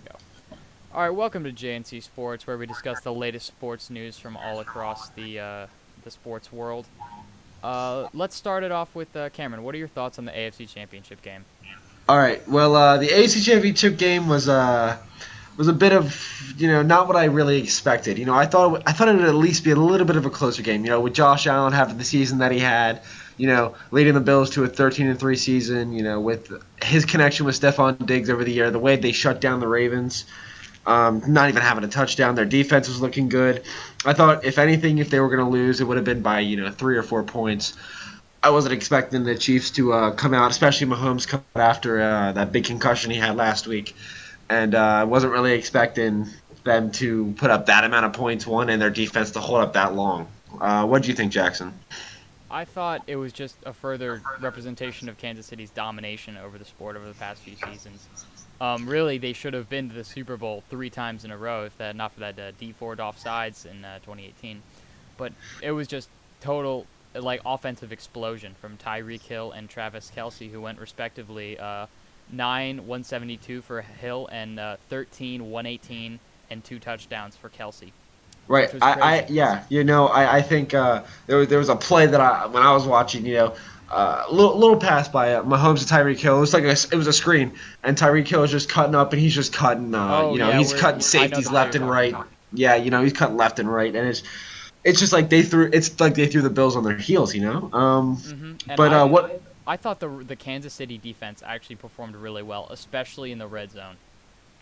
we go. All right, welcome to JNC Sports, where we discuss the latest sports news from all across the sports world. Let's start it off with Cameron. What are your thoughts on the AFC Championship game? All right. Well, the AC Championship game was a bit of not what I really expected. I thought it would at least be a little bit of a closer game. With Josh Allen having the season that he had, leading the Bills to a 13-3 season. With his connection with Stephon Diggs over the year, the way they shut down the Ravens, not even having a touchdown. Their defense was looking good. I thought, if anything, if they were going to lose, it would have been by 3 or 4 points. I wasn't expecting the Chiefs to come out, especially Mahomes come out after that big concussion he had last week, and I wasn't really expecting them to put up that amount of points, one, and their defense to hold up that long. What do you think, Jackson? I thought it was just a further representation of Kansas City's domination over the sport over the past few seasons. Really, they should have been to the Super Bowl 3 times in a row if that not for that D4 offsides in 2018. But it was just total offensive explosion from Tyreek Hill and Travis Kelce, who went respectively 9 172 for Hill and 13 118 and 2 touchdowns for Kelce, Right. which was I crazy. yeah. I think there was a play that when I was watching, little pass by Mahomes to Tyreek Hill. It was it was a screen, and Tyreek Hill is just cutting up, and he's just cutting. Oh yeah, He's where cutting I know the safeties play you're left and talking right. about. Yeah, he's cutting left and right, and it's just like they threw. It's like they threw the Bills on their heels. And But what? I thought the Kansas City defense actually performed really well, especially in the red zone.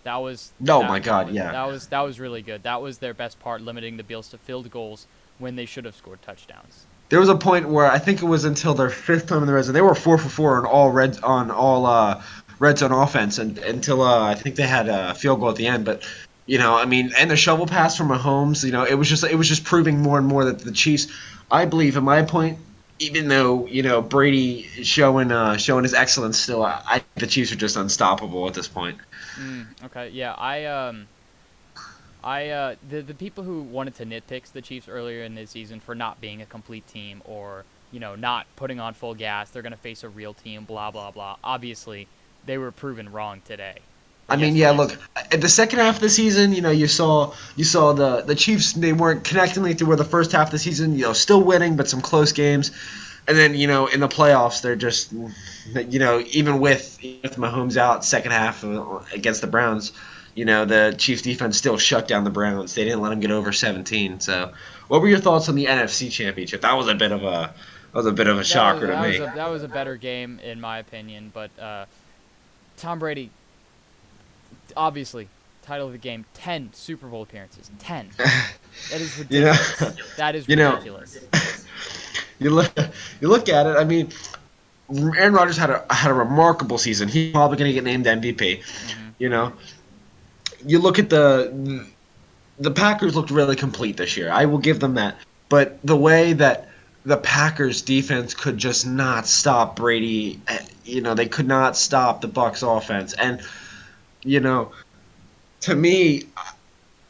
That was Oh that my God, yeah. that was really good. That was their best part, limiting the Bills to field goals when they should have scored touchdowns. There was a point where I think it was until their fifth time in the red zone. They were 4 for 4 on all red zone offense, and until I think they had a field goal at the end. But and the shovel pass from Mahomes, it was just proving more and more that the Chiefs, I believe, in my point, even though Brady is showing his excellence still, the Chiefs are just unstoppable at this point. Okay, yeah, the people who wanted to nitpick the Chiefs earlier in the season for not being a complete team or not putting on full gas, they're gonna face a real team, blah blah blah. Obviously, they were proven wrong today or I mean, yeah. yesterday. Look, at the second half of the season, you saw the Chiefs. They weren't connecting like they were the first half of the season. Still winning, but some close games. And then in the playoffs, they're just even with Mahomes out second half against the Browns, the Chiefs defense still shut down the Browns. They didn't let them get over 17. So, what were your thoughts on the NFC Championship? That was a bit of a shocker to me. That was a better game in my opinion, but Tom Brady, obviously, title of the game, 10 Super Bowl appearances, 10. That is you know, ridiculous. That is you know, ridiculous. you look you look at it. I mean, Aaron Rodgers had a remarkable season. He's probably going to get named MVP. hmm You know, you look at the Packers looked really complete this year. I will give them that. But the way that the Packers defense could just not stop Brady, they could not stop the Bucks offense. And you know, to me,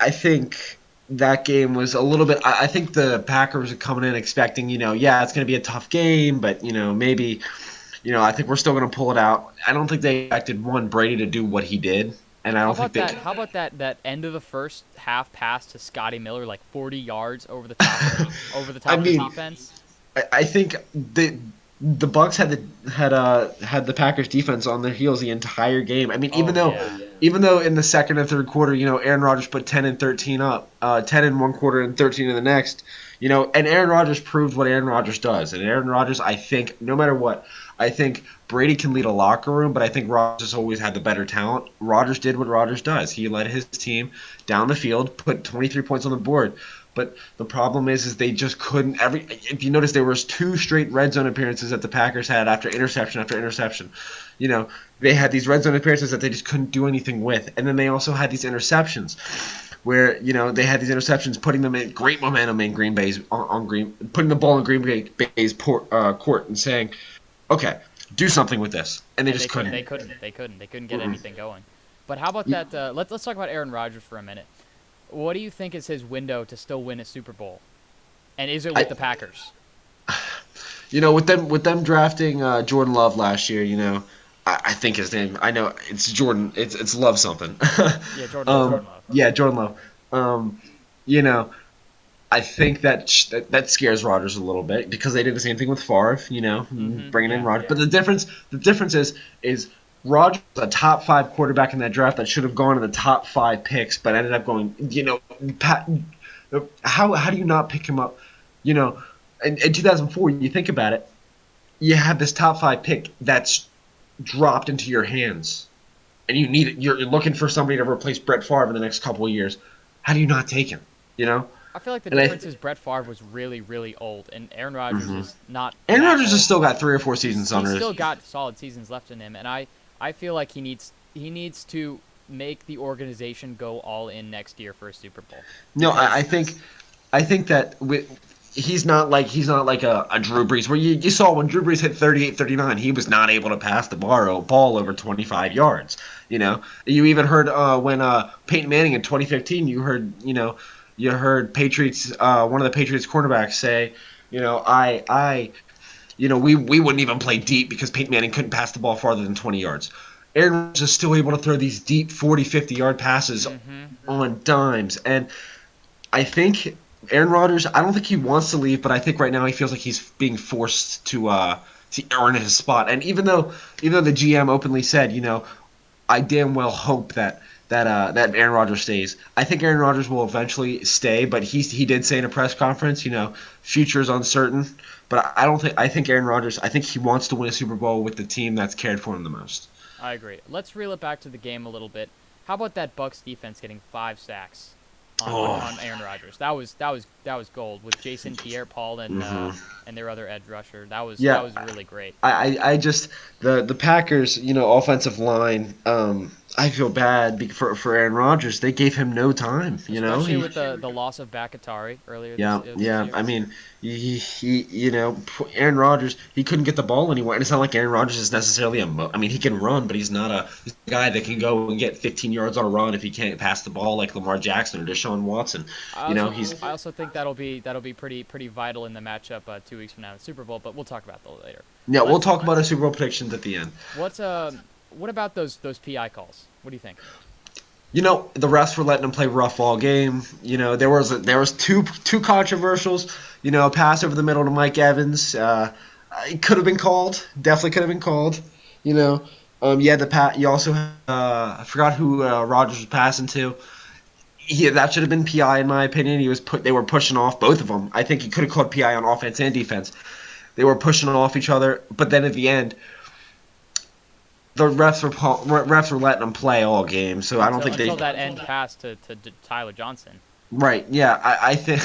I think that game was a little bit. I think the Packers are coming in expecting, yeah, it's going to be a tough game, but maybe, I think we're still going to pull it out. I don't think they expected Brady to do what he did, and I How don't think about they. that? How about that end of the first half pass to Scotty Miller, like 40 yards over the top of I the mean, defense? I think the Bucks had the Packers defense on their heels the entire game. I mean, even Oh though yeah. even though in the second and third quarter, Aaron Rodgers put 10 and 13 up, 10 in one quarter and 13 in the next, and Aaron Rodgers proved what Aaron Rodgers does. And Aaron Rodgers, I think, no matter what, I think Brady can lead a locker room, but I think Rodgers always had the better talent. Rodgers did what Rodgers does. He led his team down the field, put 23 points on the board. But the problem is they just couldn't. If you notice, there was 2 straight red zone appearances that the Packers had after interception after interception. They had these red zone appearances that they just couldn't do anything with, and then they also had these interceptions where they had these interceptions, putting them in great momentum in Green Bay's on Green, putting the ball in Bay's court and saying, okay, do something with this, and they And just couldn't. they couldn't get Mm-mm. anything going. But how about that? Let's talk about Aaron Rodgers for a minute. What do you think is his window to still win a Super Bowl? And is it with I, the Packers? with them drafting Jordan Love last year, I think his name. I know it's Jordan. It's Love something. Yeah, Jordan Love. Jordan Love. Yeah, Jordan Love. You know, I think that scares Rodgers a little bit because they did the same thing with Favre. Bringing in Yeah. Rodgers. But the difference is Rodgers was a top 5 quarterback in that draft that should have gone in the top 5 picks, but ended up going. How do you not pick him up? In 2004, you think about it, you have this top 5 pick that's dropped into your hands, and you're looking for somebody to replace Brett Favre in the next couple of years. How do you not take him? You know, I feel like the and difference is Brett Favre was really, really old, and Aaron Rodgers is not Aaron that Rodgers has old. still got 3 or 4 He's seasons under still his. got solid seasons left in him, and I feel like he needs to make the organization go all in next year for a Super Bowl. No, Because I think that he's not like a Drew Brees where you saw when Drew Brees hit 38, 39, he was not able to pass the ball over 25 yards. You even heard when Peyton Manning in 2015, you heard Patriots one of the Patriots cornerbacks say, we wouldn't even play deep because Peyton Manning couldn't pass the ball farther than 20 yards. Aaron Rodgers is still able to throw these deep 40, 50-yard passes on dimes. And I think Aaron Rodgers, I don't think he wants to leave, but I think right now he feels like he's being forced to earn his spot. And even though the GM openly said, I damn well hope that Aaron Rodgers stays. I think Aaron Rodgers will eventually stay, but he did say in a press conference, future is uncertain. But I think Aaron Rodgers, I think he wants to win a Super Bowl with the team that's cared for him the most. I agree. Let's reel it back to the game a little bit. How about that Bucs defense getting 5 sacks on Aaron Rodgers? That was gold with Jason Pierre-Paul and their other edge rusher. That was really great. I just the Packers, offensive line. I feel bad for Aaron Rodgers. They gave him no time. Especially with the loss of Bakatari earlier. Yeah, this yeah. year. I mean, Aaron Rodgers, he couldn't get the ball anywhere, and it's not like Aaron Rodgers is necessarily he can run, but he's not he's a guy that can go and get 15 yards on a run if he can't pass the ball like Lamar Jackson or Deshaun Watson. I also think that'll be pretty vital in the matchup 2 weeks from now in the Super Bowl, but we'll talk about that later. Yeah, we'll talk about our Super Bowl predictions at the end. What about those PI calls? What do you think? The refs were letting them play rough all game. There was two controversials. A pass over the middle to Mike Evans. It could have been called. Definitely could have been called. You also I forgot who Rodgers was passing to. Yeah, that should have been PI in my opinion. They were pushing off both of them. I think he could have called PI on offense and defense. They were pushing off each other, but then at the end, the refs were letting them play all game, so I don't think until that end pass to Tyler Johnson. Right. Yeah. I think,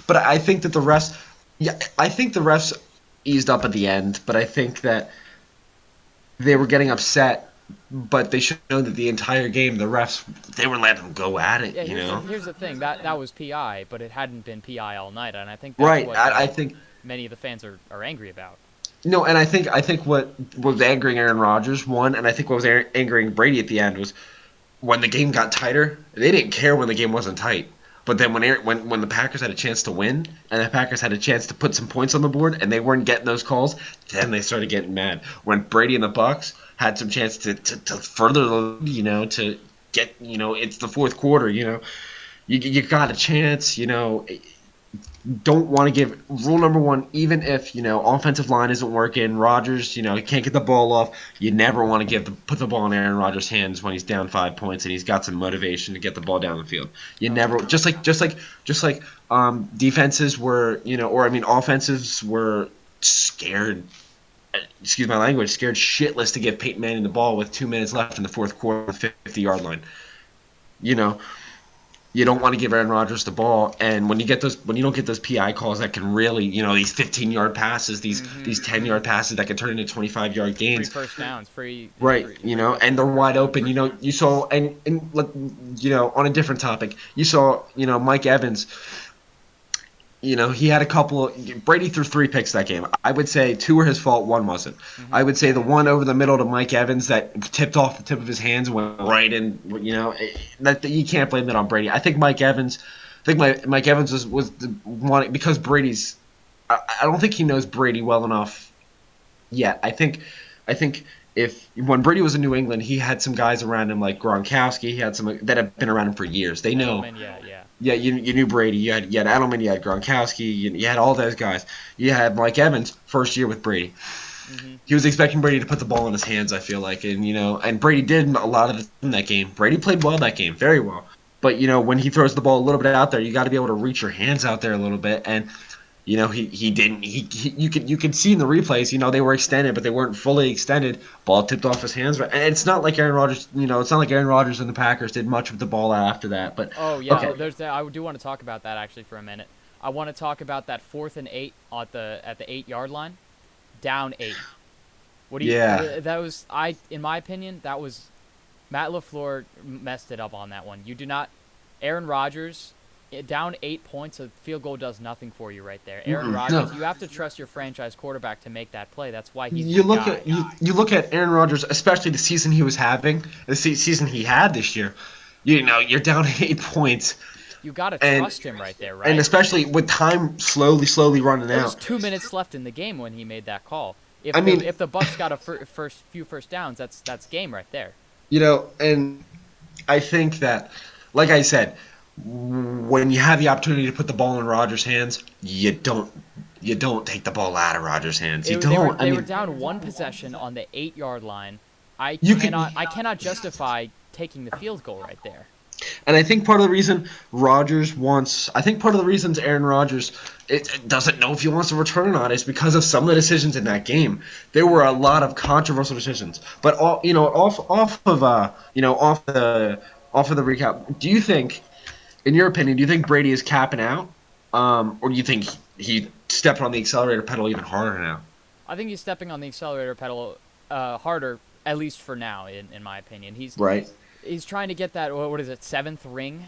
but I think that the refs. Yeah, I think the refs eased up at the end, but I think that they were getting upset. But they should know that the entire game, the refs, they were letting them go at it. Yeah. Here's the thing. That was PI, but it hadn't been PI all night, and I think that's what I think many of the fans are angry about. No, and I think what was angering Aaron Rodgers, one, and I think what was angering Brady at the end was when the game got tighter, they didn't care when the game wasn't tight. But then when the Packers had a chance to win and the Packers had a chance to put some points on the board and they weren't getting those calls, then they started getting mad. When Brady and the Bucs had some chance to further, to get, it's the fourth quarter, you got a chance, don't want to give rule number one, even if offensive line isn't working, Rodgers he can't get the ball off, you never want to put the ball in Aaron Rodgers' hands when he's down 5 points and he's got some motivation to get the ball down the field. You never just like defenses were offenses were scared, excuse my language, scared shitless to give Peyton Manning the ball with 2 minutes left in the fourth quarter, 50-yard line. You don't want to give Aaron Rodgers the ball, and when you don't get those PI calls that can really, these 15-yard passes, these 10-yard passes that can turn into 25-yard gains, free first downs, right? And they're wide open. You saw, and on a different topic, you saw, Mike Evans. He had a couple. Brady threw 3 picks that game. I would say 2 were his fault, 1 wasn't. I would say the one over the middle to Mike Evans that tipped off the tip of his hands and went right in. That you can't blame that on Brady. I think Mike Evans. Mike Evans was the one because Brady's. I don't think he knows Brady well enough yet. I think if when Brady was in New England, he had some guys around him like Gronkowski. He had some that have been around him for years. They know. Edelman, yeah. Yeah, you knew Brady. You had Edelman. You had Gronkowski. You had all those guys. You had Mike Evans first year with Brady. Hmm. He was expecting Brady to put the ball in his hands. I feel like, and Brady did a lot of in that game. Brady played well that game, very well. But when he throws the ball a little bit out there, you got to be able to reach your hands out there a little bit. And he didn't. You could see in the replays. They were extended, but they weren't fully extended. Ball tipped off his hands. And it's not like Aaron Rodgers. It's not like Aaron Rodgers and the Packers did much with the ball after that. But Oh yeah, okay, there's that. I do want to talk about that actually for a minute. I want to talk about that 4th and 8 at the 8-yard line, down 8. What do you? yeah. That was in my opinion, that was Matt LaFleur messed it up on that one. You do not, Aaron Rodgers, down 8 points, a field goal does nothing for you right there. Aaron No. Rodgers, you have to trust your franchise quarterback to make that play. That's why he's You your look guy. at you look at Aaron Rodgers, especially the season he was having, the season he had this year. You're down 8 points, You got to and trust him right there, and right? especially with time slowly running There was out. 2 minutes left in the game when he made that call. I If mean, the Bucks got a few first downs, that's game right there. and I think that, like I said, when you have the opportunity to put the ball in Rodgers' hands, you don't take the ball out of Rodgers' hands. You They were don't. I they were mean, down one possession on the 8-yard line. you can. I cannot justify taking the field goal right there. And I think part of the reason I think part of the reasons Aaron Rodgers it doesn't know if he wants to return or not is because of some of the decisions in that game. There were a lot of controversial decisions. But off of the recap, do you think, in your opinion, do you think Brady is capping out, or do you think he stepped on the accelerator pedal even harder now? I think he's stepping on the accelerator pedal harder, at least for now, in my opinion. Right. He's trying to get that, what is it, 7th ring?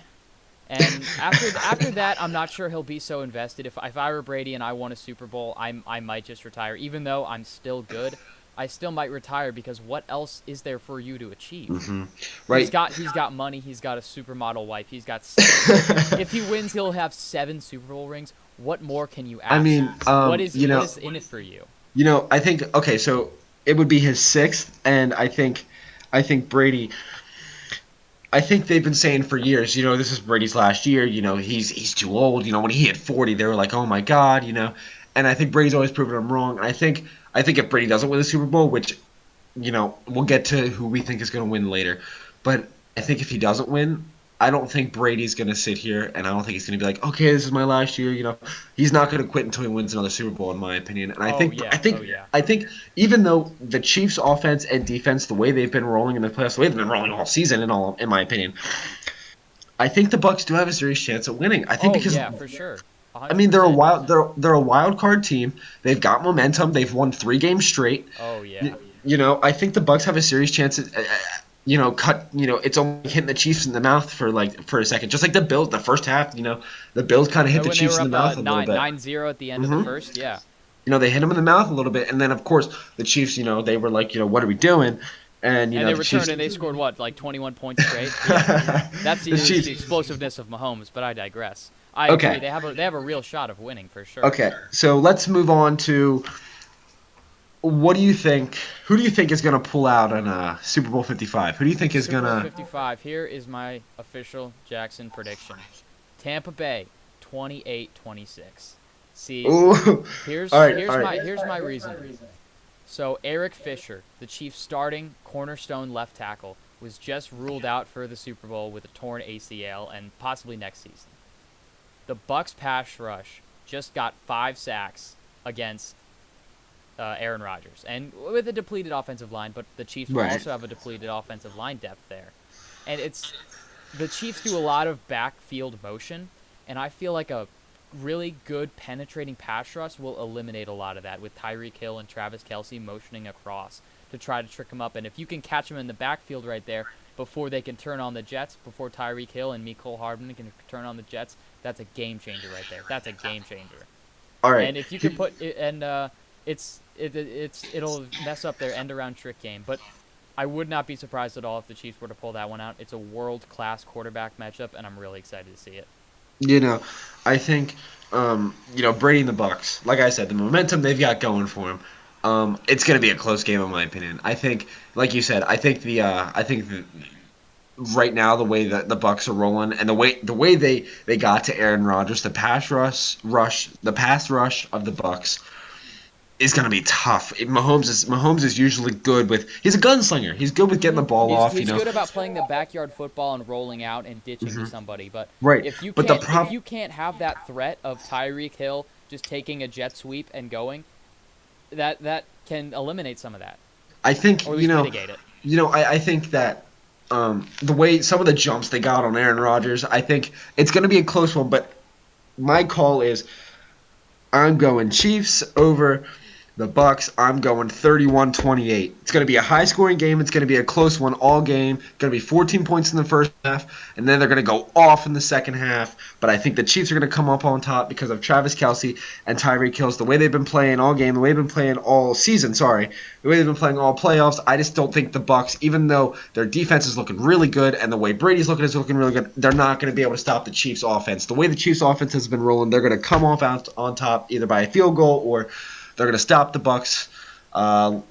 And after that, I'm not sure he'll be so invested. If I were Brady and I won a Super Bowl, I might just retire. Even though I'm still good, I still might retire because what else is there for you to achieve? Mm-hmm. Right. He's got money. He's got a supermodel wife. He's got 7, if he wins, he'll have 7 Super Bowl rings. What more can you ask? I mean, what is in it for you? I think okay, so it would be his 6th, and I think Brady. I think they've been saying for years, this is Brady's last year. He's too old. When he hit 40, they were like, oh my God. And I think Brady's always proven them wrong. And I think if Brady doesn't win the Super Bowl, which we'll get to who we think is going to win later, but I think if he doesn't win, I don't think Brady's going to sit here, and I don't think he's going to be like, okay, this is my last year. He's not going to quit until he wins another Super Bowl, in my opinion. And I think even though the Chiefs' offense and defense, the way they've been rolling in the playoffs, the way they've been rolling all season, in my opinion, I think the Bucks do have a serious chance at winning. I think because for sure. 100%. I mean, they're a wild card team. They've got momentum. They've won 3 games straight. Oh yeah. I think the Bucks have a serious chance at, it's only hitting the Chiefs in the mouth for a second. Just like the Bills, the first half, the Bills kind of hit the When Chiefs they were in the mouth a little bit. 9-0 at the end of the first, yeah. They hit them in the mouth a little bit, and then of course the Chiefs, they were like, what are we doing? And they returned Chiefs, and they scored what, like 21 points straight? Yeah. That's the explosiveness of Mahomes, but I digress. I agree. They have a real shot of winning for sure. Okay, so let's move on to. What do you think? Who do you think is going to pull out on Super Bowl 55? Who do you think is going to? Super Bowl 55. Here is my official Jackson prediction. Tampa Bay, 28-26. See, Ooh. here's my reason. So Eric Fisher, the Chiefs' starting cornerstone left tackle, was just ruled out for the Super Bowl with a torn ACL and possibly next season. The Bucks pass rush just got 5 sacks against Aaron Rodgers, and with a depleted offensive line, but the Chiefs will also have a depleted offensive line depth there. And the Chiefs do a lot of backfield motion, and I feel like a really good penetrating pass rush will eliminate a lot of that with Tyreek Hill and Travis Kelce motioning across to try to trick them up. And if you can catch them in the backfield right there before they can turn on the Jets, before Tyreek Hill and Mecole Hardman can turn on the Jets, that's a game changer right there. That's a game changer. All right. And if you can put it, and it'll mess up their end-around trick game. But I would not be surprised at all if the Chiefs were to pull that one out. It's a world-class quarterback matchup, and I'm really excited to see it. I think, Brady and the Bucks, like I said, the momentum they've got going for them. It's going to be a close game in my opinion. I think, like you said, I think right now the way that the Bucks are rolling and the way they got to Aaron Rodgers, the pass rush of the Bucks is going to be tough. Mahomes is usually good with. He's a gunslinger. He's good with getting the ball off. He's good about playing the backyard football and rolling out and ditching to somebody. But Right. But if you can't have that threat of Tyreek Hill just taking a jet sweep and going, that can eliminate some of that. I think Or at least mitigate it. I think that the way some of the jumps they got on Aaron Rodgers, I think it's going to be a close one. But my call is I'm going Chiefs over the Bucks. I'm going 31-28. It's going to be a high-scoring game. It's going to be a close one all game. It's going to be 14 points in the first half, and then they're going to go off in the second half. But I think the Chiefs are going to come up on top because of Travis Kelce and Tyreek Hill. The way they've been playing all game, the way they've been playing all season, the way they've been playing all playoffs, I just don't think the Bucks, even though their defense is looking really good and the way Brady's looking is looking really good, they're not going to be able to stop the Chiefs' offense. The way the Chiefs' offense has been rolling, they're going to come off out on top either by a field goal or they're going to stop the Bucks. 2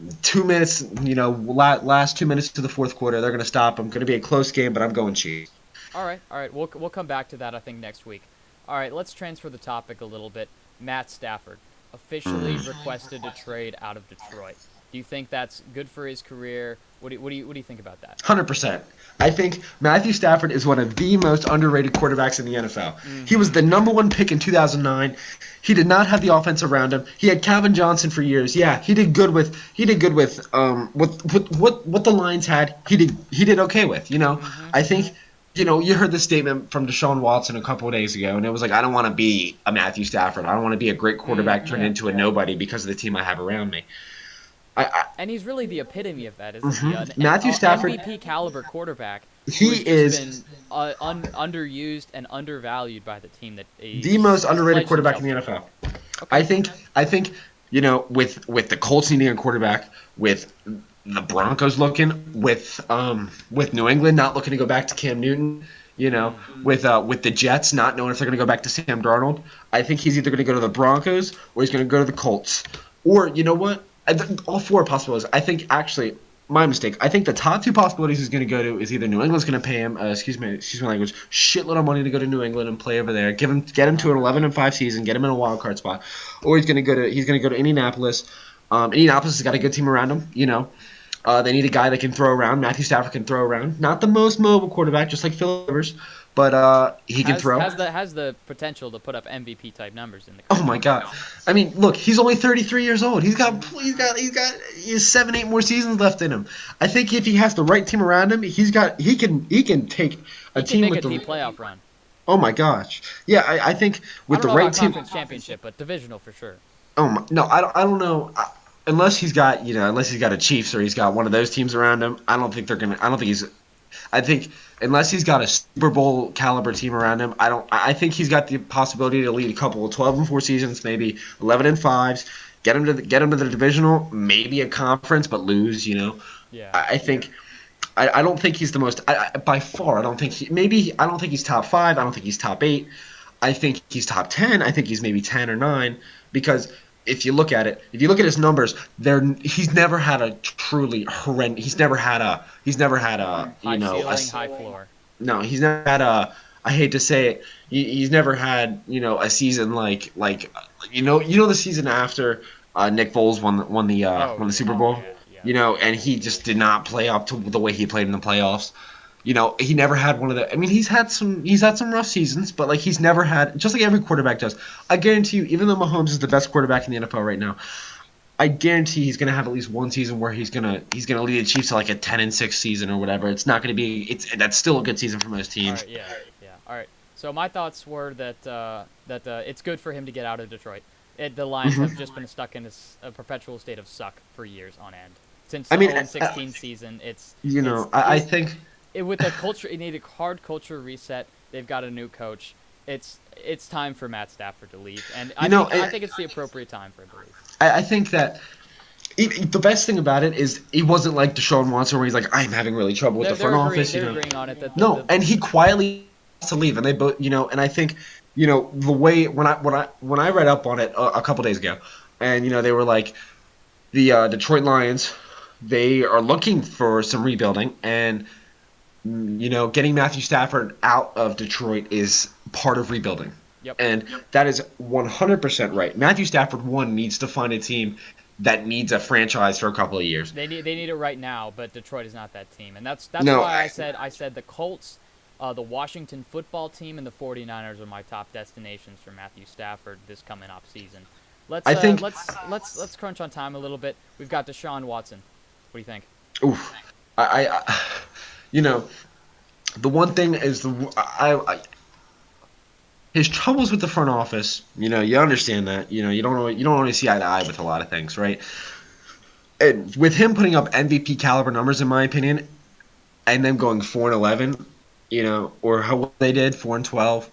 minutes, last 2 minutes to the fourth quarter, they're going to stop them. Going to be a close game, but I'm going Chiefs. All right. We'll come back to that, I think, next week. All right, let's transfer the topic a little bit. Matt Stafford officially requested a trade out of Detroit. Do you think that's good for his career? What do you think about that? 100%. I think Matthew Stafford is one of the most underrated quarterbacks in the NFL. Mm-hmm. He was the number one pick in 2009. He did not have the offense around him. He had Calvin Johnson for years. Yeah, he did good with what the Lions had. He did okay with. Mm-hmm. I think you heard the statement from Deshaun Watson a couple of days ago, and it was like, I don't want to be a Matthew Stafford. I don't want to be a great quarterback turned into a nobody because of the team I have around me. And he's really the epitome of that, isn't mm-hmm. he? Matthew Stafford, MVP caliber quarterback. He is been underused and undervalued by the team that the most underrated quarterback in the NFL. Okay. I think with the Colts needing a quarterback, with the Broncos looking, with New England not looking to go back to Cam Newton, with the Jets not knowing if they're going to go back to Sam Darnold, I think he's either going to go to the Broncos or he's going to go to the Colts. Or you know what? All four possibilities. I think actually, my mistake. I think the top two possibilities he's going to go to is either New England's going to pay him, excuse my language, shitload of money to go to New England and play over there, get him to an 11-5 season, get him in a wild card spot, or he's going to go to Indianapolis. Indianapolis has got a good team around him. They need a guy that can throw around. Matthew Stafford can throw around. Not the most mobile quarterback, just like Philip Rivers, but he can throw. Has the potential to put up MVP type numbers in the. Oh my God! I mean, look, he's only 33 years old. He has 7-8 more seasons left in him. I think if he has the right team around him, he can take a team with a deep playoff run. Oh my gosh! Yeah, I think with the right team. Conference championship, but divisional for sure. Oh my, no, I don't know. Unless he's got a Chiefs or he's got one of those teams around him, I think unless he's got a Super Bowl caliber team around him, I think he's got the possibility to lead a couple of 12-4 seasons, maybe 11-5s, get him to the divisional, maybe a conference, but lose. Yeah. I don't think he's the most by far. I don't think he's top 5. I don't think he's top 8. I think he's top 10. I think he's maybe 10 or 9 because. If you look at his numbers, he's never had a truly horrendous. He's never had a high ceiling, high floor. No, he's never had a. I hate to say it. He's never had a season like the season after Nick Foles won the Super Bowl. Yeah. And he just did not play up to the way he played in the playoffs. He never had one of the. I mean, he's had some rough seasons, but he's never had, just like every quarterback does. I guarantee you, even though Mahomes is the best quarterback in the NFL right now, I guarantee he's gonna have at least one season where he's gonna lead the Chiefs to a 10-6 season or whatever. It's not gonna be. That's still a good season for most teams. All right, yeah. All right. So my thoughts were that it's good for him to get out of Detroit. The Lions have just been stuck in a perpetual state of suck for years on end. Since the 2016 season, I think. With the culture, it needed a hard culture reset. They've got a new coach. It's time for Matt Stafford to leave, and I think it's the appropriate time for him to leave. I think that the best thing about it is he wasn't like Deshaun Watson, where he's like, I'm having really trouble with the front office. They're agreeing on it. And he quietly has to leave, and they both, and I think, the way when I read up on it a couple days ago, and they were like, The Detroit Lions, they are looking for some rebuilding, and getting Matthew Stafford out of Detroit is part of rebuilding. Yep. And that is 100% right. Matthew Stafford, one, needs to find a team that needs a franchise for a couple of years. They need it right now, but Detroit is not that team. And that's No, why I said the Colts, the Washington football team, and the 49ers are my top destinations for Matthew Stafford this coming off season. I think. Let's crunch on time a little bit. We've got Deshaun Watson. What do you think? Oof. You know, the one thing is his troubles with the front office. You understand that. You don't always see eye to eye with a lot of things, right? And with him putting up MVP caliber numbers, in my opinion, and them going 4-11, or how they did 4-12,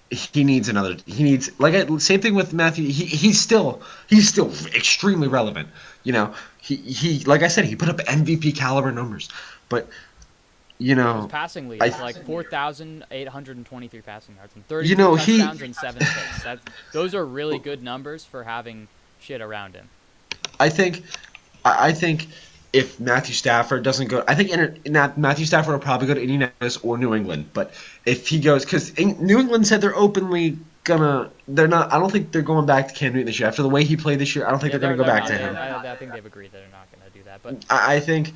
he needs another. He needs same thing with Matthew. He's still extremely relevant. He like I said, he put up MVP caliber numbers, but His passing lead is like 4,823 passing yards and 32 touchdowns and 7 picks. Those are really good numbers for having shit around him. I think if Matthew Stafford doesn't go, I think Matthew Stafford will probably go to Indianapolis or New England. But if he goes, because New England said they're openly they're not. I don't think they're going back to Cam Newton this year after the way he played this year. I don't think they're going to go back to him. I think they've agreed they're not going to do that. But I think.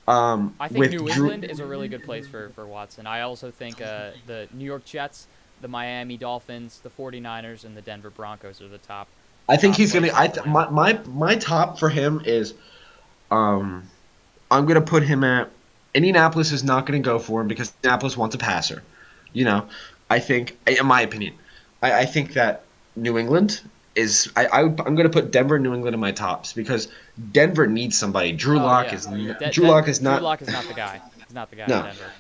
I think New England is a really good place for Watson. I also think the New York Jets, the Miami Dolphins, the 49ers, and the Denver Broncos are the top. I think he's going to. My top for him is, I'm going to put him at. Indianapolis is not going to go for him because Indianapolis wants a passer. I think, in my opinion, I think that New England is. I'm going to put Denver and New England in my tops because Denver needs somebody. Drew Lock is not the guy. He's not the guy no. in Denver.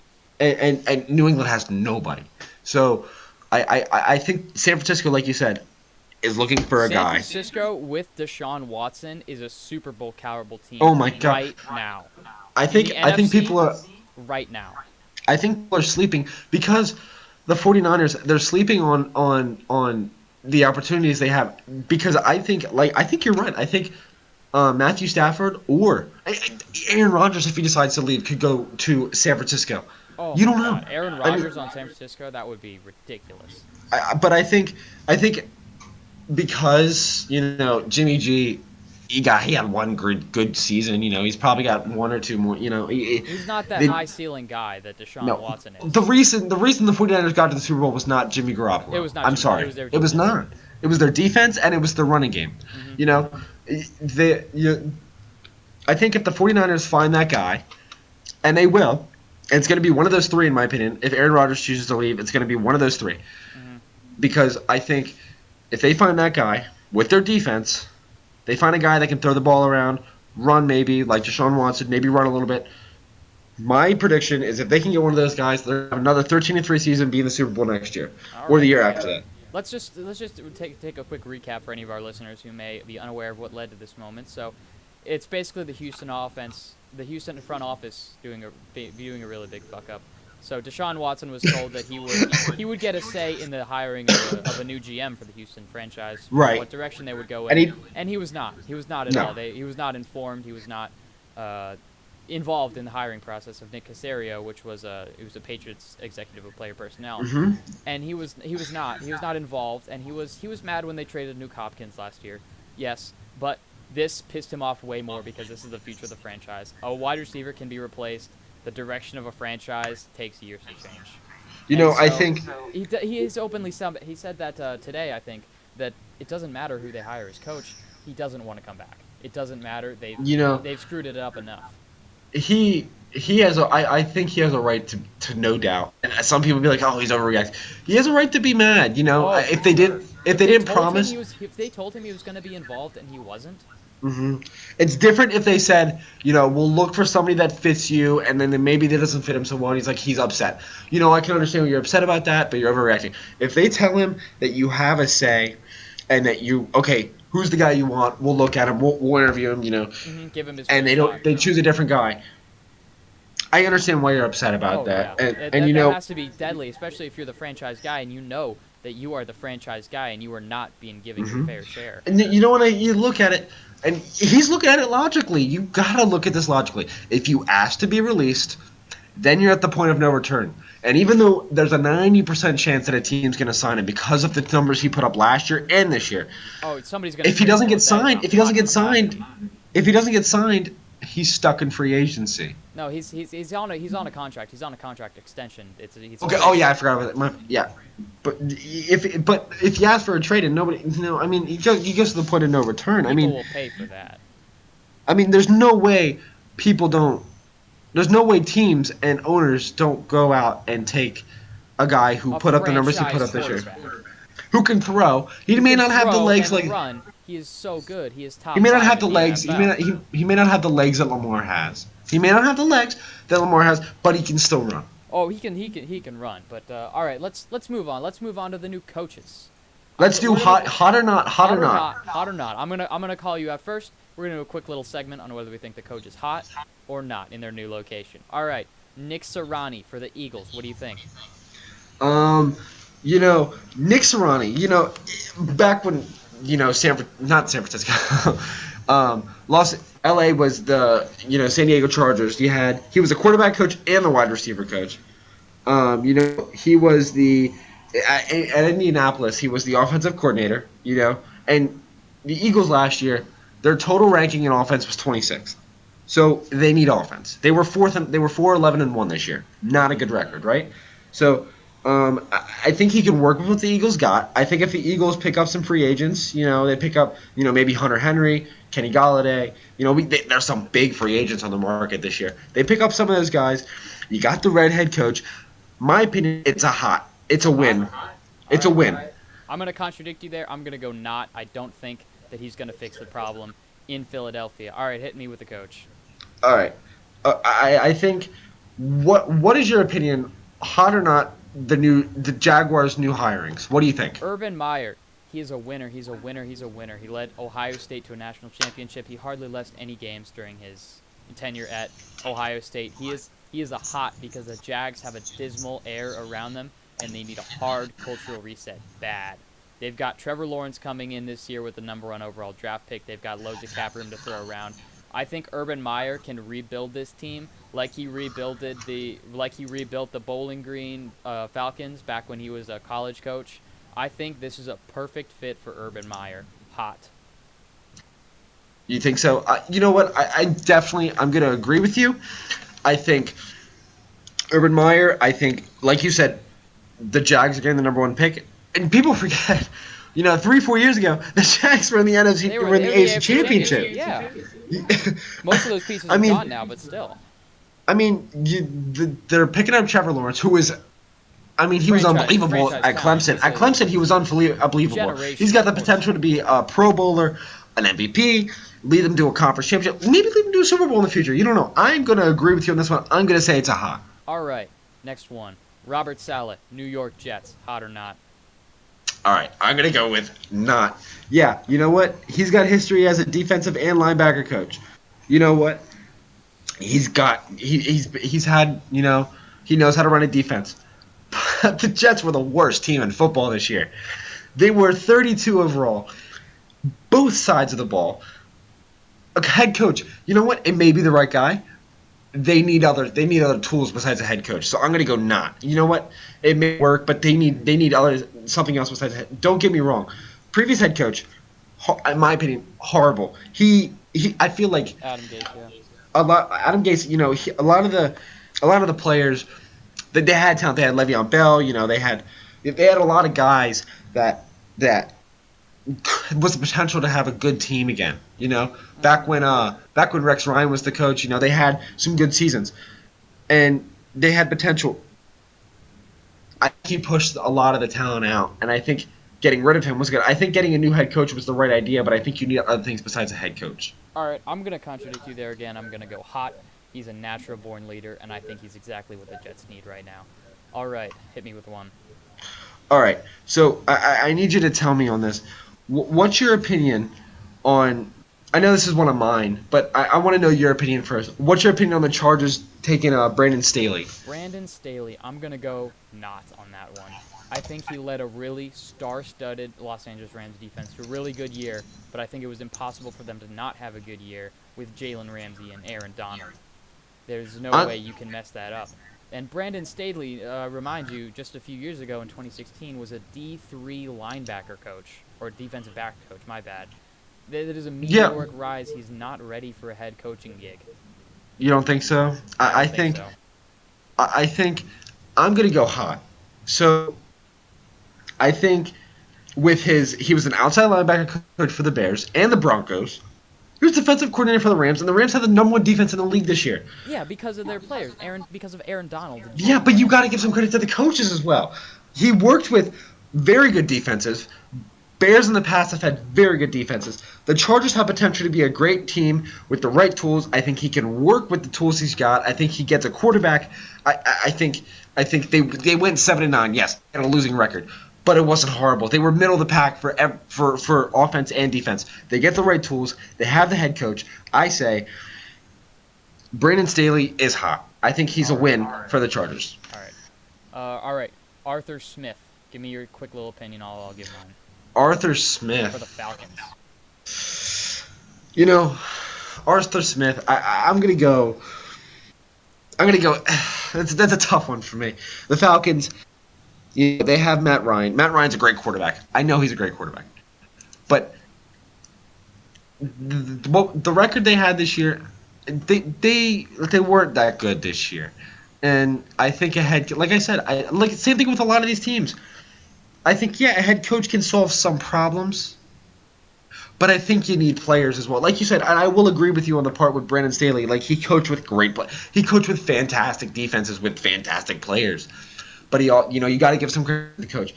And New England has nobody. So I think San Francisco, like you said, is looking for a guy. San Francisco with Deshaun Watson is a Super Bowl caliber team. Oh my God. Right now. I think people are right now. I think people are sleeping because the 49ers, they're sleeping on the opportunities they have because I think you're right. I think Matthew Stafford or Aaron Rodgers, if he decides to leave, could go to San Francisco. Oh, you don't know. Aaron Rodgers on San Francisco, that would be ridiculous. But I think because Jimmy G, he had one good season. He's probably got one or two more. He's not that high ceiling guy that Deshaun Watson is. The reason the 49ers got to the Super Bowl was not Jimmy Garoppolo. It was not. I'm sorry. It was not. It was their defense and it was the running game. Mm-hmm. I think if the 49ers find that guy, and they will, it's going to be one of those three in my opinion. If Aaron Rodgers chooses to leave, it's going to be one of those three. Mm-hmm. Because I think if they find that guy with their defense, they find a guy that can throw the ball around, run maybe, like Deshaun Watson, maybe run a little bit. My prediction is if they can get one of those guys, they'll have another 13-3 season, be in the Super Bowl next year or the year after that. Let's just take a quick recap for any of our listeners who may be unaware of what led to this moment. So, it's basically the Houston offense, the Houston front office doing a really big fuck up. So Deshaun Watson was told that he would get a say in the hiring of a new GM for the Houston franchise, right? What direction they would go in, and he was not. He was not at all. He was not informed. He was not involved in the hiring process of Nick Caserio, which was a Patriots executive of player personnel, mm-hmm. and he was not involved, and he was mad when they traded Nuke Hopkins last year. Yes, but this pissed him off way more because this is the future of the franchise. A wide receiver can be replaced. The direction of a franchise takes years to change. I think he is openly he said that today. I think that it doesn't matter who they hire as coach. He doesn't want to come back. It doesn't matter. They've screwed it up enough. He has I think he has a right to no doubt. And some people be like, oh, he's overreacting. He has a right to be mad. If they didn't promise. If they told him he was going to be involved and he wasn't. Mm-hmm. It's different if they said, we'll look for somebody that fits you, and then maybe that doesn't fit him so well, and he's upset. I can understand you're upset about that, but you're overreacting. If they tell him that you have a say, and that who's the guy you want? We'll look at him. We'll interview him. Mm-hmm. Give him his. And they choose a different guy. I understand why you're upset about that. Yeah. And that has to be deadly, especially if you're the franchise guy and that you are the franchise guy and you are not being given your fair share. And you know what? You look at it, and he's looking at it logically. You gotta look at this logically. If you ask to be released, then you're at the point of no return. And even though there's a 90% chance that a team's going to sign him because of the numbers he put up last year and this year, oh, somebody's going to. If he doesn't get signed, he's stuck in free agency. No, he's on a contract. He's on a contract extension. Okay. Oh yeah, I forgot about that. Yeah, but if you ask for a trade and nobody, I mean, he gets to the point of no return. People will pay for that. I mean, there's no way people don't. There's no way teams and owners don't go out and take a guy who put up the numbers he put up this year, who can throw. He may not have the legs like run. He is so good. He is top. He may not have the legs. He may not have the legs that Lamar has. He may not have the legs that Lamar has, but he can still run. Oh, he can run. But all right, let's move on. Let's move on to the new coaches. Let's do hot or not. Hot or not. I'm gonna call you out first. We're gonna do a quick little segment on whether we think the coach is hot or not in their new location. All right, Nick Sirianni for the Eagles. What do you think? Nick Sirianni. Back when not San Francisco, LA was the San Diego Chargers. He was a quarterback coach and the wide receiver coach. He was at Indianapolis. He was the offensive coordinator. And the Eagles last year, their total ranking in offense was 26th. So they need offense. They were 4-11-1 this year. Not a good record, right? So I think he can work with what the Eagles got. I think if the Eagles pick up some free agents, they pick up maybe Hunter Henry, Kenny Galladay. There's some big free agents on the market this year. They pick up some of those guys. You got the red head coach. My opinion, it's a win. It's a win. I'm going to contradict you there. I'm going to go not. I don't think that he's going to fix the problem in Philadelphia. All right, hit me with the coach. All right. I think what is your opinion, hot or not, the Jaguars' new hirings? What do you think? Urban Meyer, he is a winner. He's a winner. He led Ohio State to a national championship. He hardly lost any games during his tenure at Ohio State. He is a hot because the Jags have a dismal air around them, and they need a hard cultural reset. Bad. They've got Trevor Lawrence coming in this year with the number 1 overall draft pick. They've got loads of cap room to throw around. I think Urban Meyer can rebuild this team like he rebuilt the Bowling Green Falcons back when he was a college coach. I think this is a perfect fit for Urban Meyer. Hot. You think so? You know what? I'm going to agree with you. I think Urban Meyer, like you said, the Jags are getting the number 1 pick. And people forget, 3-4 years ago, the Jags were in the NFC, were in the AFC Championship. Yeah. Most of those pieces are gone now, but still. I mean, they're picking up Trevor Lawrence, who is, he was unbelievable at Clemson. At Clemson, he was unbelievable. He's got the potential to be a Pro Bowler, an MVP, lead them to a conference championship, maybe lead them to a Super Bowl in the future. You don't know. I'm going to agree with you on this one. I'm going to say it's a hot. All right, next one. Robert Saleh, New York Jets, hot or not? All right, I'm going to go with not. Yeah, you know what? He's got history as a defensive and linebacker coach. You know what? He's had, he knows how to run a defense. But the Jets were the worst team in football this year. They were 32 overall, both sides of the ball. A head coach, you know what? It may be the right guy. They need other tools besides a head coach. So I'm going to go not. You know what? It may work, but they need something else besides a head. Don't get me wrong. Previous head coach, in my opinion, horrible. I feel like Adam Gase, yeah. Adam Gase, a lot of the players that they had talent. They had Le'Veon Bell. They had a lot of guys that was the potential to have a good team again. Back when Rex Ryan was the coach, they had some good seasons, and they had potential. I think he pushed a lot of the talent out, and I think getting rid of him was good. I think getting a new head coach was the right idea, but I think you need other things besides a head coach. All right, I'm going to contradict you there again. I'm going to go hot. He's a natural-born leader, and I think he's exactly what the Jets need right now. All right, hit me with one. All right, so I need you to tell me on this. What's your opinion on – I know this is one of mine, but I want to know your opinion first. What's your opinion on the Chargers taking Brandon Staley? Brandon Staley, I'm going to go not on that one. I think he led a really star-studded Los Angeles Rams defense to a really good year, but I think it was impossible for them to not have a good year with Jalen Ramsey and Aaron Donald. There's no I, way you can mess that up. And Brandon Staley, remind you, just a few years ago in 2016, was a D3 linebacker coach, or defensive back coach, my bad. That is a yeah, meteoric rise. He's not ready for a head coaching gig. you don't think so? I I don't think think so. I think I'm gonna go hot. So I think he was an outside linebacker coach for the Bears and the Broncos. He was defensive coordinator for the Rams, and the Rams had the number one defense in the league this year. Yeah, because of their players. Because of Aaron Donald and Yeah, Jalen but you got to Ramsey. give some credit to the coaches as well. He worked with very good defenses. Bears in the past have had very good defenses. The Chargers have potential to be a great team with the right tools. I think he can work with the tools he's got. I think he gets a quarterback. I think they went 7-9. Yes, and a losing record, but it wasn't horrible. They were middle of the pack for offense and defense. They get the right tools. They have the head coach. I say Brandon Staley is hot. I think he's a win for the Chargers. All right. All right. Arthur Smith. Give me your quick little opinion. I'll give mine. Arthur For the Smith. Falcons. You know, Arthur Smith. I'm gonna go. I'm gonna go. That's a tough one for me. The Falcons. They have Matt Ryan. Matt Ryan's a great quarterback. I know he's a great quarterback, but the record they had this year, they weren't that good this year, and I think like I said, same thing with a lot of these teams. I think a head coach can solve some problems, but I think you need players as well. Like you said, and I will agree with you on the part with Brandon Staley. Like he coached with he coached with fantastic defenses with fantastic players. But you got to give some credit to the coach.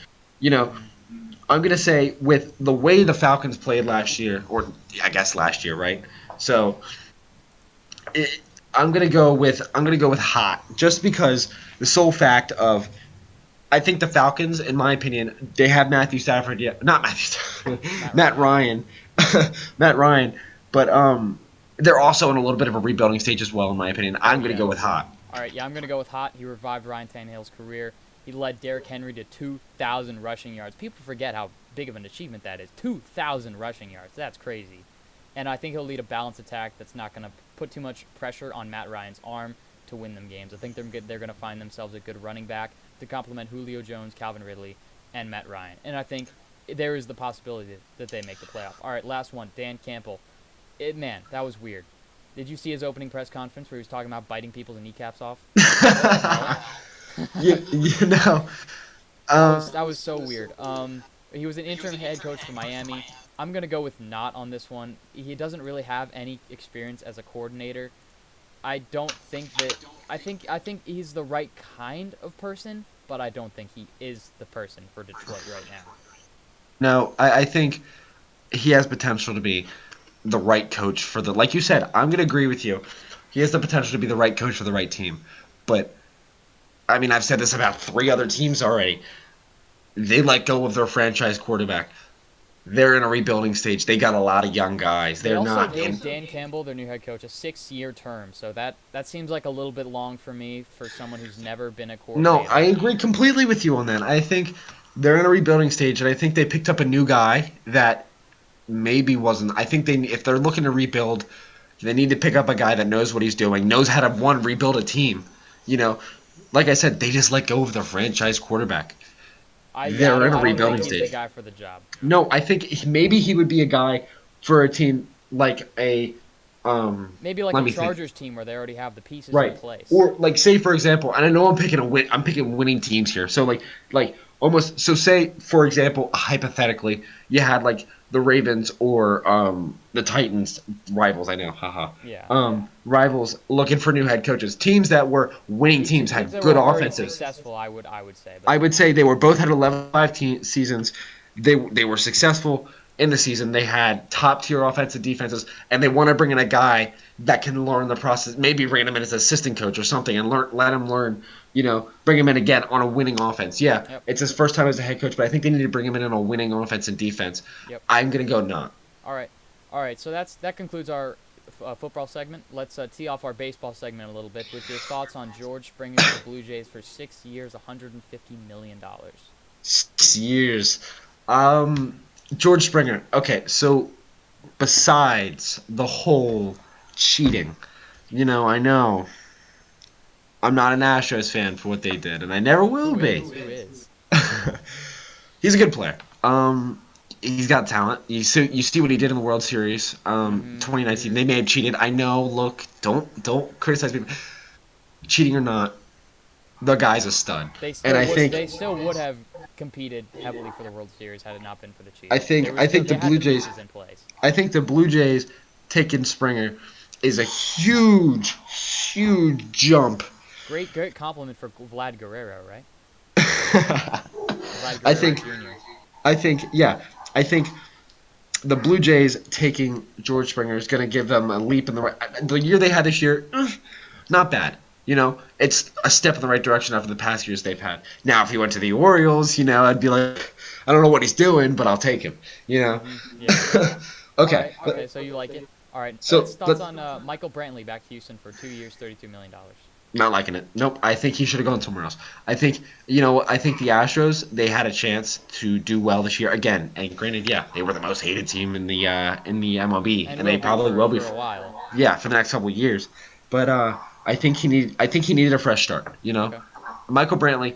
I'm gonna say with the way the Falcons played last year, or I guess last year, right? So I'm gonna go with hot, just because the sole fact of I think the Falcons, in my opinion, they have Matthew Stafford. Yeah, not Matthew Stafford, Matt Ryan, Matt Ryan. But they're also in a little bit of a rebuilding stage as well, in my opinion. I'm going to go with hot. All right, yeah, I'm going to go with hot. He revived Ryan Tannehill's career. He led Derrick Henry to 2,000 rushing yards. People forget how big of an achievement that is. 2,000 rushing yards. That's crazy. And I think he'll lead a balanced attack that's not going to put too much pressure on Matt Ryan's arm to win them games. I think they're going to find themselves a good running back to complement Julio Jones, Calvin Ridley, and Matt Ryan. And I think there is the possibility that they make the playoff. All right, last one, Dan Campbell. Man, that was weird. Did you see his opening press conference where he was talking about biting people's kneecaps off? you know, That was so weird. He was an interim head coach for Miami. I'm going to go with not on this one. He doesn't really have any experience as a coordinator. I don't think that I think he's the right kind of person, but I don't think he is the person for Detroit right now. no, I think he has potential to be the right coach for the. Like you said, I'm going to agree with you. He has the potential to be the right coach for the right team. But I mean, I've said this about 3 other teams already. They let go of their franchise quarterback. They're in a rebuilding stage. They got a lot of young guys. They They're also not gave in. Dan Campbell, their new head coach, a 6-year term, so that seems like a little bit long for me for someone who's never been a No, coordinator. I agree completely with you on that. I think they're in a rebuilding stage, and I think they picked up a new guy that maybe wasn't. I think if they're looking to rebuild, they need to pick up a guy that knows what he's doing, knows how to rebuild a team. Like I said, they just let go of their franchise quarterback. I They're in a don't rebuilding think he's stage. the guy for the job. No, I think maybe he would be a guy for a team like a. Maybe like Let a me think. Chargers team where they already have the pieces in Right. place. Or like say for example, and I know I'm picking winning teams here. So like almost so say for example, hypothetically, you had like the Ravens or the Titans rivals, I know, haha. Yeah. Rivals looking for new head coaches. Teams that were winning teams had that good were already offenses. successful, I would say. But I would say they were both had 11-5 seasons. They were successful in the season. They had top tier offensive defenses, and they want to bring in a guy that can learn the process. Maybe bring him in as assistant coach or something, and let him learn. Bring him in again on a winning offense. Yeah, Yep. it's his first time as a head coach, but I think they need to bring him in on a winning offense and defense. Yep. I'm gonna go not. All right. So that concludes our football segment. Let's tee off our baseball segment a little bit with your thoughts on George Springer to the Blue Jays for 6 years, $150 million. 6 years. George Springer. Okay, so besides the whole cheating, I know I'm not an Astros fan for what they did, and I never will Who be. is? Who is? He's a good player. He's got talent. You see what he did in the World Series, Mm-hmm. 2019. They may have cheated. I know. Look, don't criticize me. Cheating or not, the guy's a stud, They and still I would. think They still would have competed heavily for the World Series had it not been for the I cheating. They think were I still. think the They had Blue the Jays pieces in place. I think the Blue Jays taking Springer is a huge, huge jump. Great compliment for Vlad Guerrero, right? Vlad I Guerrero think Jr. yeah, I think the Blue Jays taking George Springer is going to give them a leap in the right. The year they had this year, not bad. It's a step in the right direction after the past years they've had. Now, if he went to the Orioles, I'd be like, I don't know what he's doing, but I'll take him. Mm-hmm. Yeah. All Okay, right. Okay. So you like it? All right. so Let's thoughts but on Michael Brantley back to Houston for 2 years, $32 million. not liking it. Nope. I think he should have gone somewhere else. I think I think the Astros they had a chance to do well this year again. And granted, yeah, they were the most hated team in the MLB, And and they will be probably will be. for a while. Yeah, for the next couple of years. But I think he needed a fresh start. Okay. Michael Brantley,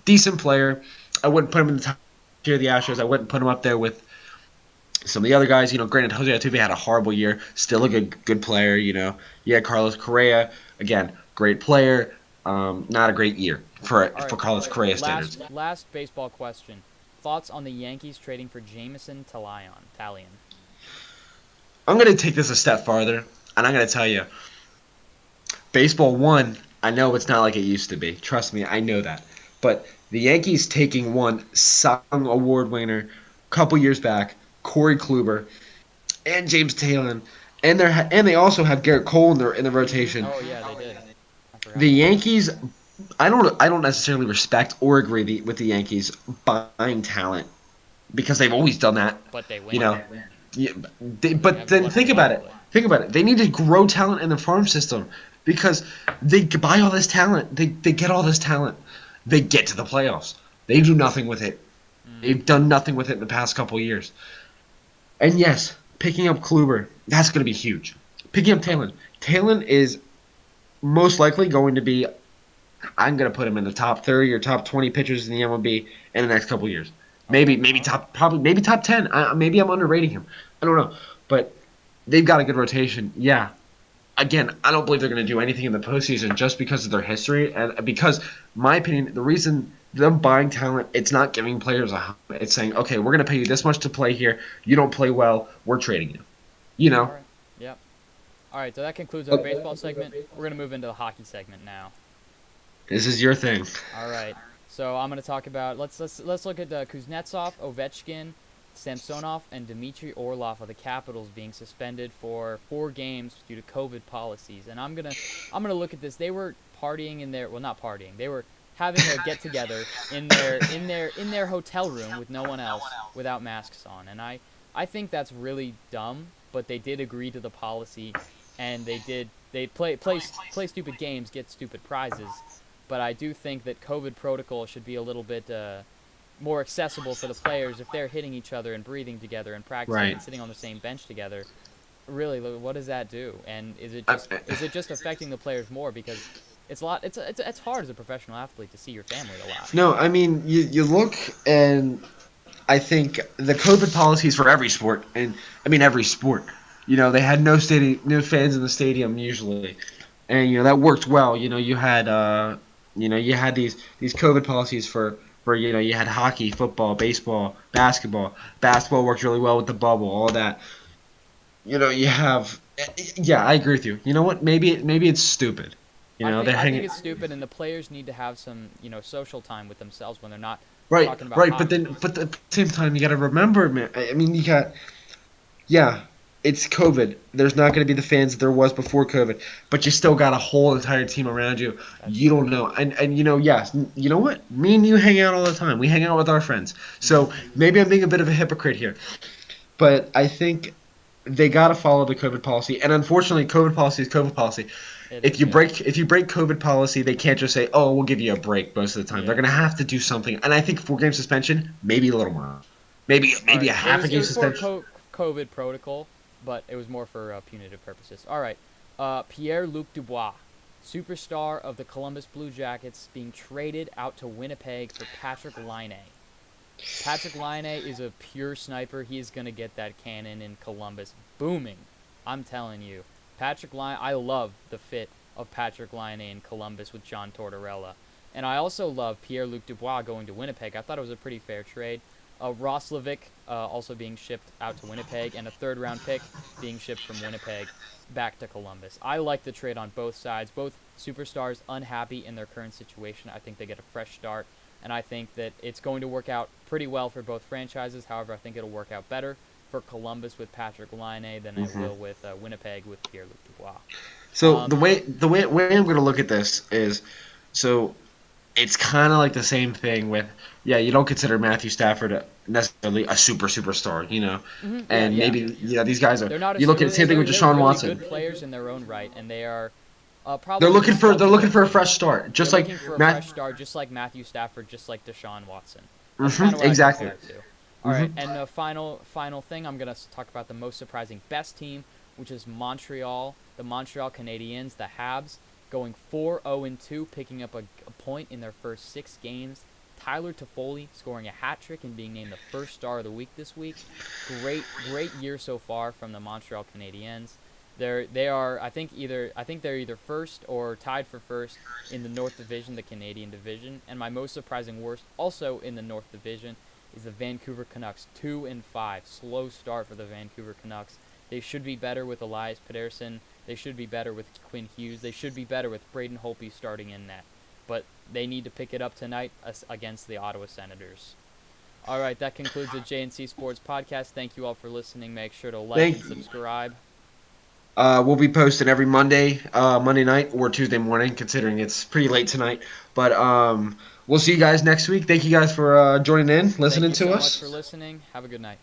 decent player. I wouldn't put him in the top tier of the Astros. I wouldn't put him up there with some of the other guys. Granted, Jose Altuve had a horrible year. Still a good player. You had Carlos Correa, again, great player. Not a great year for All right. Carlos Correa standards. Last baseball question. Thoughts on the Yankees trading for Jameson Taillon? I'm going to take this a step farther, and I'm going to tell you, baseball one, I know it's not like it used to be. Trust me, I know that. But the Yankees taking one Cy Young Award winner a couple years back, Corey Kluber, and James Taylor, and they also have Garrett Cole in the rotation. Oh yeah, they did. I forgot The about that. Yankees, I don't necessarily respect or agree with the Yankees buying talent because they've always done that. But they win. You know, yeah, They but have then won think about it. reliably. Think about it. They need to grow talent in the farm system because they buy all this talent. They get all this talent. They get to the playoffs. They do nothing with it. Mm. They've done nothing with it in the past couple of years. And yes, picking up Kluber, that's going to be huge. Picking up Talon. Talon is most likely going to be, I'm going to put him in the top 30 or top 20 pitchers in the MLB in the next couple of years. Maybe top 10. Maybe I'm underrating him. I don't know. But they've got a good rotation. Yeah. Again, I don't believe they're going to do anything in the postseason just because of their history. And because, my opinion, the reason them buying talent, it's not giving players a hump. It's saying, okay, we're going to pay you this much to play here. You don't play well, we're trading you. You All know? right. Yep. All right. So that concludes our baseball segment. We're gonna move into the hockey segment now. This is your thing. All right. So I'm gonna talk about let's look at Kuznetsov, Ovechkin, Samsonov, and Dmitry Orlov of the Capitals being suspended for 4 games due to COVID policies. And I'm gonna look at this. They were partying in their not partying. They were having a get together in their hotel room with no one else without masks on. And I think that's really dumb. But they did agree to the policy, and they play stupid games, get stupid prizes. But I do think that COVID protocol should be a little bit more accessible for the players if they're hitting each other and breathing together and practicing Right. and sitting on the same bench together. Really, what does that do? And is it just affecting the players more because it's a lot? It's hard as a professional athlete to see your family a lot. No, I mean, you look and I think the COVID policies for every sport, and I mean every sport. They had no fans in the stadium usually, and that worked well. You had these COVID policies for you had hockey, football, baseball, basketball. Basketball worked really well with the bubble, all that. You have, yeah, I agree with you. You know what? Maybe it's stupid. I They're think hanging. it's stupid, and the players need to have some social time with themselves when they're not Right, talking about right, hockey. but at the same time, you got to remember, man. I mean, yeah, it's COVID. There's not going to be the fans that there was before COVID, but you still got a whole entire team around you. That's You don't true. know, and yes, you know what? Me and you hang out all the time. We hang out with our friends. So maybe I'm being a bit of a hypocrite here, but I think they got to follow the COVID policy. And unfortunately, COVID policy is COVID policy. It if is, you yeah. break COVID policy, they can't just say, "Oh, we'll give you a break." Most of the time, they're Yeah. gonna have to do something. And I think 4 game suspension, maybe a little more, All maybe a right. It half a was it game was for suspension. COVID protocol, but it was more for punitive purposes. All right. Pierre-Luc Dubois, superstar of the Columbus Blue Jackets, being traded out to Winnipeg for Patrick Laine. Patrick Laine is a pure sniper. He is going to get that cannon in Columbus booming. I'm telling you. Patrick Laine, I love the fit of Patrick Laine in Columbus with John Tortorella. And I also love Pierre-Luc Dubois going to Winnipeg. I thought it was a pretty fair trade. Roslovic also being shipped out to Winnipeg, and a third-round pick being shipped from Winnipeg back to Columbus. I like the trade on both sides. Both superstars unhappy in their current situation. I think they get a fresh start, and I think that it's going to work out pretty well for both franchises. However, I think it'll work out better for Columbus with Patrick Laine than it Hmm. will with Winnipeg with Pierre-Luc Dubois. So Um, the way I'm gonna look at this is, so it's kind of like the same thing with, yeah, you don't consider Matthew Stafford necessarily a superstar, yeah, and yeah. maybe these guys are. They're not a You look at the same thing with they're Deshaun really Watson. good players in their own right, and they are probably the They're studs of looking their for a team. fresh start, They're just like looking for a Matt. fresh start, just like Matthew Stafford, just like Deshaun Watson. That's kind of what I Exactly. compare it to. All Hmm. right, and the final thing, I'm gonna talk about the most surprising best team, which is Montreal, the Montreal Canadiens, the Habs, going 4-0-2, picking up a point in their first 6 games. Tyler Toffoli scoring a hat trick and being named the first star of the week this week. Great year so far from the Montreal Canadiens. They are I think they're either first or tied for first in the North Division, the Canadian Division, and my most surprising worst also in the North Division is the Vancouver Canucks, 2-5. Slow start for the Vancouver Canucks. They should be better with Elias Pettersson. They should be better with Quinn Hughes. They should be better with Braden Holtby starting in net. But they need to pick it up tonight against the Ottawa Senators. All right, that concludes the JNC Sports Podcast. Thank you all for listening. Make sure to like and Thank. subscribe. We'll be posting every Monday night or Tuesday morning, considering it's pretty late tonight. But we'll see you guys next week. Thank you guys for joining in, Thank listening you to so much for us. listening. Have a good night.